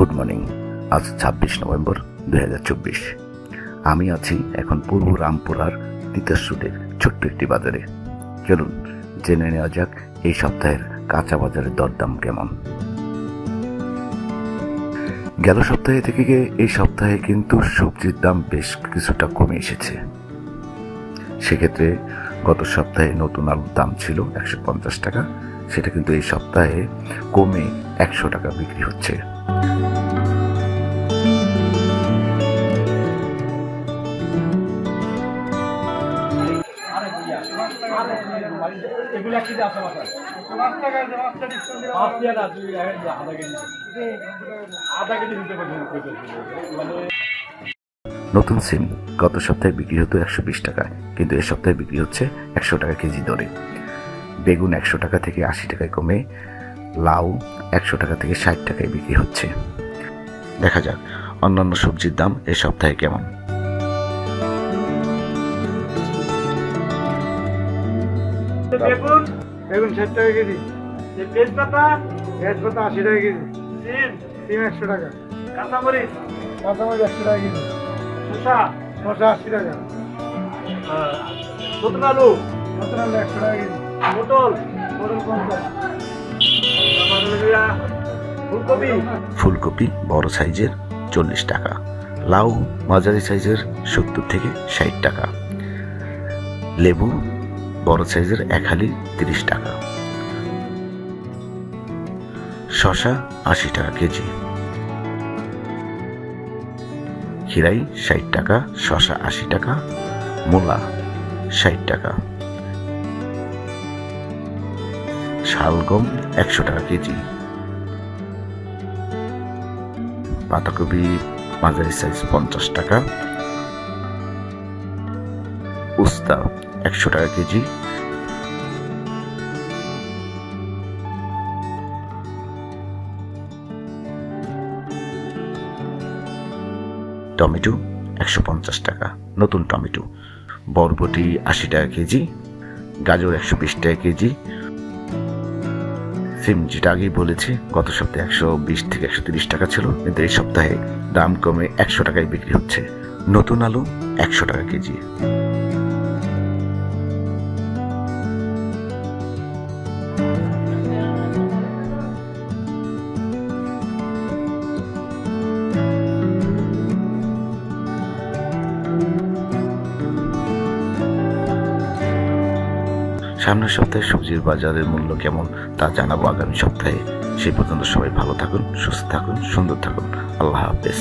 Good morning. আজ 26 November 2024। আমি আছি এখন পূর্ব রামপুরার তিতাস রোডের ছোট্ট একটি বাজারে। চলুন জেনে নেওয়া যাক এই সপ্তাহের কাঁচা বাজারের দরদাম কেমন। গেল সপ্তাহে থেকে এই সপ্তাহে কিন্তু সবজির দাম বেশ কিছুটা কমে এসেছে। সেক্ষেত্রে গত সপ্তাহে নতুন আলুর দাম ছিল 150 টাকা, সেটা কিন্তু এই সপ্তাহে কমে 100 টাকা বিক্রি হচ্ছে। নতুন সিম গত সপ্তাহে বিক্রি হতো 120 টাকা, কিন্তু এ সপ্তাহে বিক্রি হচ্ছে 100 টাকা কেজি দরে। বেগুন 100 টাকা থেকে 80 টাকায় কমে লাউ 100 টাকা থেকে 60 টাকায় বিক্রি হচ্ছে। দেখা যাক অন্যান্য সবজির দাম এ সপ্তাহে কেমন। বেগুন 60 টাকা কেজি, তেজপাতা 80 টাকা কেজি, সিম 100 টাকা, কাঁচামরিচ 100 টাকা কেজি, শসা 80 টাকা, নতুন আলু 100 টাকা কেজি, পটল 50, ফুলকপি বড় সাইজের 40 টাকা, লাউ মাঝারি সাইজের 70 থেকে 60 টাকা, লেবু বড় সাইজের 1 হালি 30 টাকা, শসা 80 টাকা কেজি, খিরাই 60 টাকা, শসা 80 টাকা, মূলা 60 টাকা, শালগম 100 টাকা কেজি, পাতাকপি মাঝারি সাইজ 50 টাকা, উস্তা 100 টাকা কেজি, টমেটো 150 টাকা নতুন টমেটো, বরবটি 80 টাকা কেজি, গাজর 120 টাকা কেজি, সিম যেটা আগেই বলেছি গত সপ্তাহে 120 থেকে 130 টাকা ছিল, কিন্তু এই সপ্তাহে দাম কমে 100 টাকায় বিক্রি হচ্ছে। নতুন আলু 100 টাকা কেজি। সামনের সপ্তাহে সবজির বাজারের মূল্য কেমন তা জানাবো আগামী সপ্তাহে। সেই পর্যন্ত সবাই ভালো থাকুন, সুস্থ থাকুন, সুন্দর থাকুন। আল্লাহ হাফেজ।